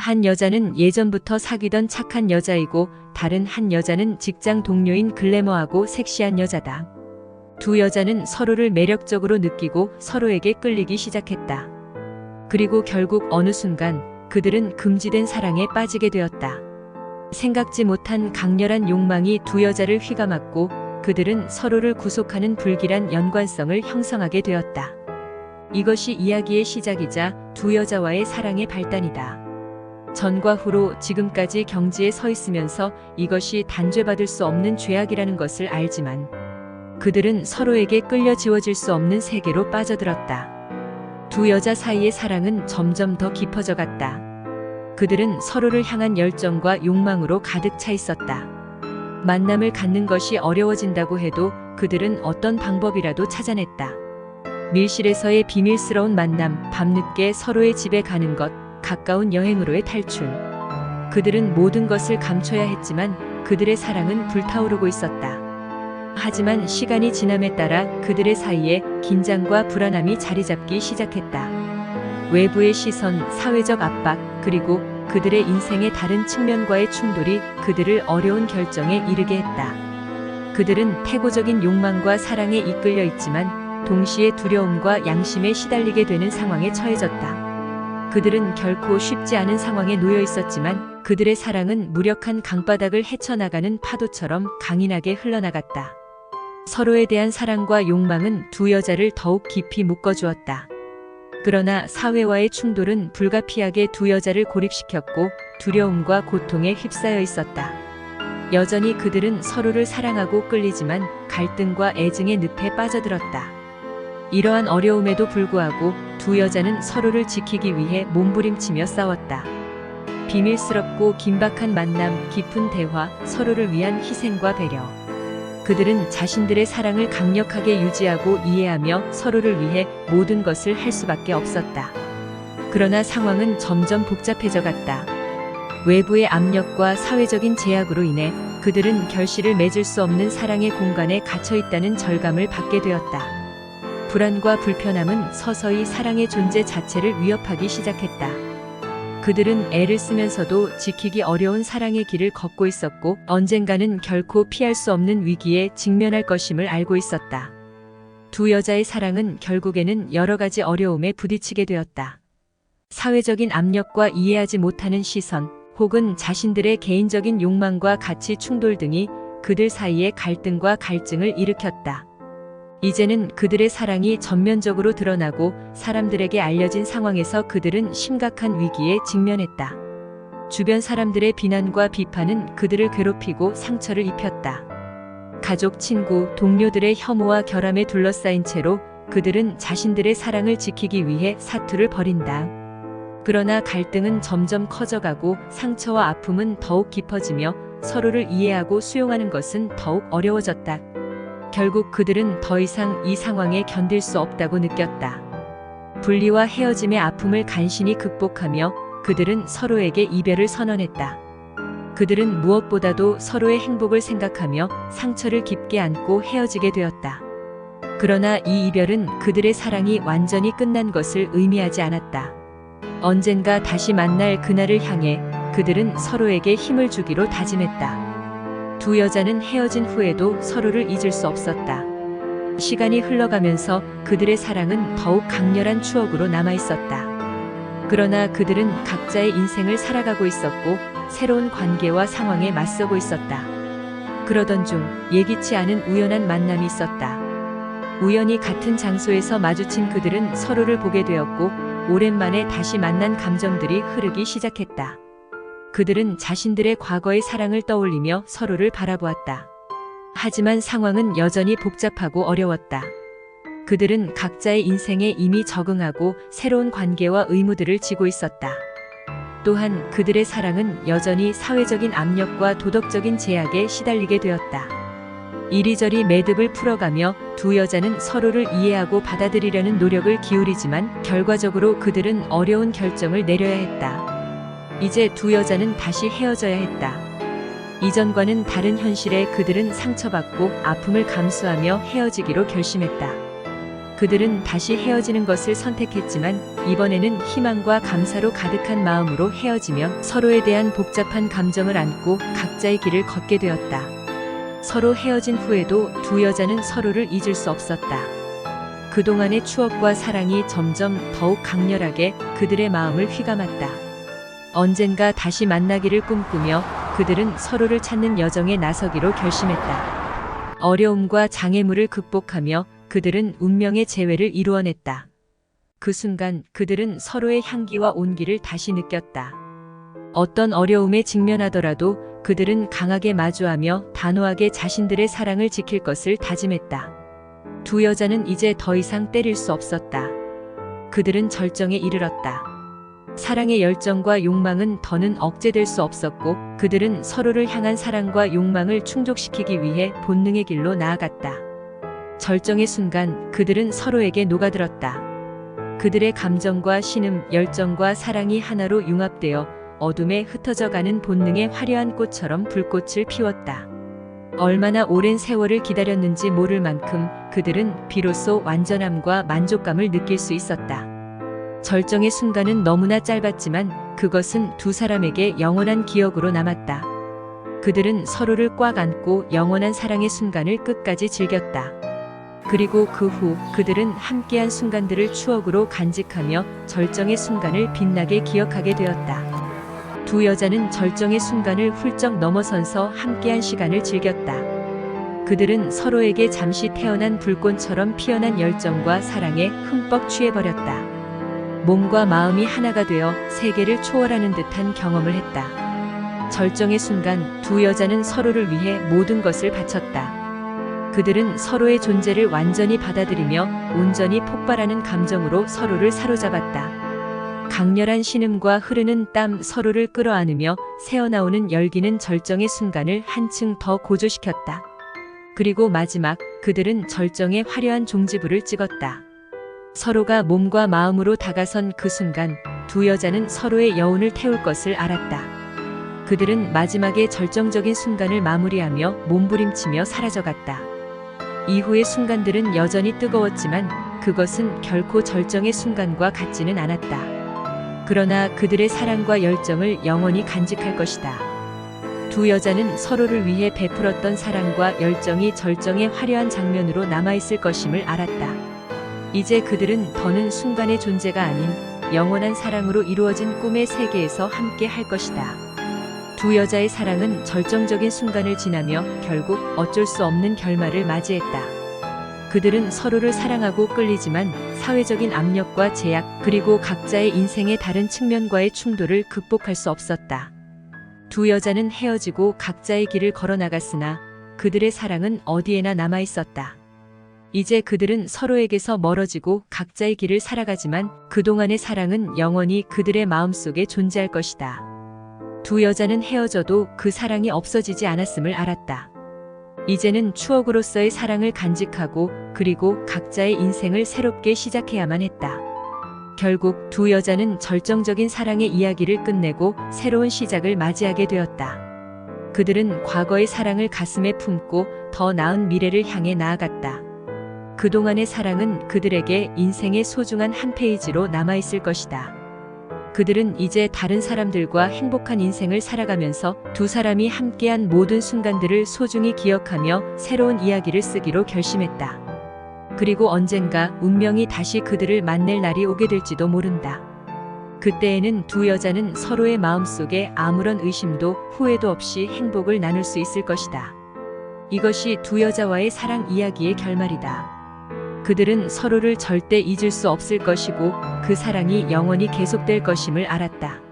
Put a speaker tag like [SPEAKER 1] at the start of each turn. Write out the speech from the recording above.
[SPEAKER 1] 한 여자는 예전부터 사귀던 착한 여자이고 다른 한 여자는 직장 동료인 글래머하고 섹시한 여자다. 두 여자는 서로를 매력적으로 느끼고 서로에게 끌리기 시작했다. 그리고 결국 어느 순간 그들은 금지된 사랑에 빠지게 되었다. 생각지 못한 강렬한 욕망이 두 여자를 휘감았고 그들은 서로를 구속하는 불길한 연관성을 형성하게 되었다. 이것이 이야기의 시작이자 두 여자와의 사랑의 발단이다. 전과 후로 지금까지 경지에 서 있으면서 이것이 단죄받을 수 없는 죄악이라는 것을 알지만 그들은 서로에게 끌려 지워질 수 없는 세계로 빠져들었다. 두 여자 사이의 사랑은 점점 더 깊어져 갔다. 그들은 서로를 향한 열정과 욕망으로 가득 차 있었다. 만남을 갖는 것이 어려워진다고 해도 그들은 어떤 방법이라도 찾아냈다. 밀실에서의 비밀스러운 만남, 밤늦게 서로의 집에 가는 것, 가까운 여행으로의 탈출. 그들은 모든 것을 감춰야 했지만 그들의 사랑은 불타오르고 있었다. 하지만 시간이 지남에 따라 그들의 사이에 긴장과 불안함이 자리 잡기 시작했다. 외부의 시선, 사회적 압박, 그리고 그들의 인생의 다른 측면과의 충돌이 그들을 어려운 결정에 이르게 했다. 그들은 태고적인 욕망과 사랑에 이끌려 있지만 동시에 두려움과 양심에 시달리게 되는 상황에 처해졌다. 그들은 결코 쉽지 않은 상황에 놓여 있었지만 그들의 사랑은 무력한 강바닥을 헤쳐나가는 파도처럼 강인하게 흘러나갔다. 서로에 대한 사랑과 욕망은 두 여자를 더욱 깊이 묶어주었다. 그러나 사회와의 충돌은 불가피하게 두 여자를 고립시켰고 두려움과 고통에 휩싸여 있었다. 여전히 그들은 서로를 사랑하고 끌리지만 갈등과 애증의 늪에 빠져들었다. 이러한 어려움에도 불구하고 두 여자는 서로를 지키기 위해 몸부림치며 싸웠다. 비밀스럽고 긴박한 만남, 깊은 대화, 서로를 위한 희생과 배려. 그들은 자신들의 사랑을 강력하게 유지하고 이해하며 서로를 위해 모든 것을 할 수밖에 없었다. 그러나 상황은 점점 복잡해져 갔다. 외부의 압력과 사회적인 제약으로 인해 그들은 결실을 맺을 수 없는 사랑의 공간에 갇혀 있다는 절감을 받게 되었다. 불안과 불편함은 서서히 사랑의 존재 자체를 위협하기 시작했다. 그들은 애를 쓰면서도 지키기 어려운 사랑의 길을 걷고 있었고 언젠가는 결코 피할 수 없는 위기에 직면할 것임을 알고 있었다. 두 여자의 사랑은 결국에는 여러 가지 어려움에 부딪히게 되었다. 사회적인 압력과 이해하지 못하는 시선, 혹은 자신들의 개인적인 욕망과 가치 충돌 등이 그들 사이의 갈등과 갈증을 일으켰다. 이제는 그들의 사랑이 전면적으로 드러나고 사람들에게 알려진 상황에서 그들은 심각한 위기에 직면했다. 주변 사람들의 비난과 비판은 그들을 괴롭히고 상처를 입혔다. 가족, 친구, 동료들의 혐오와 결함에 둘러싸인 채로 그들은 자신들의 사랑을 지키기 위해 사투를 벌인다. 그러나 갈등은 점점 커져가고 상처와 아픔은 더욱 깊어지며 서로를 이해하고 수용하는 것은 더욱 어려워졌다. 결국 그들은 더 이상 이 상황에 견딜 수 없다고 느꼈다. 분리와 헤어짐의 아픔을 간신히 극복하며 그들은 서로에게 이별을 선언했다. 그들은 무엇보다도 서로의 행복을 생각하며 상처를 깊게 안고 헤어지게 되었다. 그러나 이 이별은 그들의 사랑이 완전히 끝난 것을 의미하지 않았다. 언젠가 다시 만날 그날을 향해 그들은 서로에게 힘을 주기로 다짐했다. 두 여자는 헤어진 후에도 서로를 잊을 수 없었다. 시간이 흘러가면서 그들의 사랑은 더욱 강렬한 추억으로 남아있었다. 그러나 그들은 각자의 인생을 살아가고 있었고 새로운 관계와 상황에 맞서고 있었다. 그러던 중 예기치 않은 우연한 만남이 있었다. 우연히 같은 장소에서 마주친 그들은 서로를 보게 되었고 오랜만에 다시 만난 감정들이 흐르기 시작했다. 그들은 자신들의 과거의 사랑을 떠올리며 서로를 바라보았다. 하지만 상황은 여전히 복잡하고 어려웠다. 그들은 각자의 인생에 이미 적응하고 새로운 관계와 의무들을 지고 있었다. 또한 그들의 사랑은 여전히 사회적인 압력과 도덕적인 제약에 시달리게 되었다. 이리저리 매듭을 풀어가며 두 여자는 서로를 이해하고 받아들이려는 노력을 기울이지만 결과적으로 그들은 어려운 결정을 내려야 했다. 이제 두 여자는 다시 헤어져야 했다. 이전과는 다른 현실에 그들은 상처받고 아픔을 감수하며 헤어지기로 결심했다. 그들은 다시 헤어지는 것을 선택했지만 이번에는 희망과 감사로 가득한 마음으로 헤어지며 서로에 대한 복잡한 감정을 안고 각자의 길을 걷게 되었다. 서로 헤어진 후에도 두 여자는 서로를 잊을 수 없었다. 그동안의 추억과 사랑이 점점 더욱 강렬하게 그들의 마음을 휘감았다. 언젠가 다시 만나기를 꿈꾸며 그들은 서로를 찾는 여정에 나서기로 결심했다. 어려움과 장애물을 극복하며 그들은 운명의 재회를 이루어냈다. 그 순간 그들은 서로의 향기와 온기를 다시 느꼈다. 어떤 어려움에 직면하더라도 그들은 강하게 마주하며 단호하게 자신들의 사랑을 지킬 것을 다짐했다. 두 여자는 이제 더 이상 때릴 수 없었다. 그들은 절정에 이르렀다. 사랑의 열정과 욕망은 더는 억제될 수 없었고 그들은 서로를 향한 사랑과 욕망을 충족시키기 위해 본능의 길로 나아갔다. 절정의 순간 그들은 서로에게 녹아들었다. 그들의 감정과 신음, 열정과 사랑이 하나로 융합되어 어둠에 흩어져가는 본능의 화려한 꽃처럼 불꽃을 피웠다. 얼마나 오랜 세월을 기다렸는지 모를 만큼 그들은 비로소 완전함과 만족감을 느낄 수 있었다. 절정의 순간은 너무나 짧았지만 그것은 두 사람에게 영원한 기억으로 남았다. 그들은 서로를 꽉 안고 영원한 사랑의 순간을 끝까지 즐겼다. 그리고 그 후 그들은 함께한 순간들을 추억으로 간직하며 절정의 순간을 빛나게 기억하게 되었다. 두 여자는 절정의 순간을 훌쩍 넘어선서 함께한 시간을 즐겼다. 그들은 서로에게 잠시 태어난 불꽃처럼 피어난 열정과 사랑에 흠뻑 취해버렸다. 몸과 마음이 하나가 되어 세계를 초월하는 듯한 경험을 했다. 절정의 순간 두 여자는 서로를 위해 모든 것을 바쳤다. 그들은 서로의 존재를 완전히 받아들이며 온전히 폭발하는 감정으로 서로를 사로잡았다. 강렬한 신음과 흐르는 땀, 서로를 끌어안으며 새어나오는 열기는 절정의 순간을 한층 더 고조시켰다. 그리고 마지막 그들은 절정의 화려한 종지부를 찍었다. 서로가 몸과 마음으로 다가선 그 순간 두 여자는 서로의 여운을 태울 것을 알았다. 그들은 마지막에 절정적인 순간을 마무리하며 몸부림치며 사라져갔다. 이후의 순간들은 여전히 뜨거웠지만 그것은 결코 절정의 순간과 같지는 않았다. 그러나 그들의 사랑과 열정을 영원히 간직할 것이다. 두 여자는 서로를 위해 베풀었던 사랑과 열정이 절정의 화려한 장면으로 남아있을 것임을 알았다. 이제 그들은 더는 순간의 존재가 아닌 영원한 사랑으로 이루어진 꿈의 세계에서 함께 할 것이다. 두 여자의 사랑은 절정적인 순간을 지나며 결국 어쩔 수 없는 결말을 맞이했다. 그들은 서로를 사랑하고 끌리지만 사회적인 압력과 제약 그리고 각자의 인생의 다른 측면과의 충돌을 극복할 수 없었다. 두 여자는 헤어지고 각자의 길을 걸어나갔으나 그들의 사랑은 어디에나 남아있었다. 이제 그들은 서로에게서 멀어지고 각자의 길을 살아가지만 그동안의 사랑은 영원히 그들의 마음속에 존재할 것이다. 두 여자는 헤어져도 그 사랑이 없어지지 않았음을 알았다. 이제는 추억으로서의 사랑을 간직하고 그리고 각자의 인생을 새롭게 시작해야만 했다. 결국 두 여자는 절정적인 사랑의 이야기를 끝내고 새로운 시작을 맞이하게 되었다. 그들은 과거의 사랑을 가슴에 품고 더 나은 미래를 향해 나아갔다. 그동안의 사랑은 그들에게 인생의 소중한 한 페이지로 남아있을 것이다. 그들은 이제 다른 사람들과 행복한 인생을 살아가면서 두 사람이 함께한 모든 순간들을 소중히 기억하며 새로운 이야기를 쓰기로 결심했다. 그리고 언젠가 운명이 다시 그들을 만날 날이 오게 될지도 모른다. 그때에는 두 여자는 서로의 마음속에 아무런 의심도 후회도 없이 행복을 나눌 수 있을 것이다. 이것이 두 여자와의 사랑 이야기의 결말이다. 그들은 서로를 절대 잊을 수 없을 것이고 그 사랑이 영원히 계속될 것임을 알았다.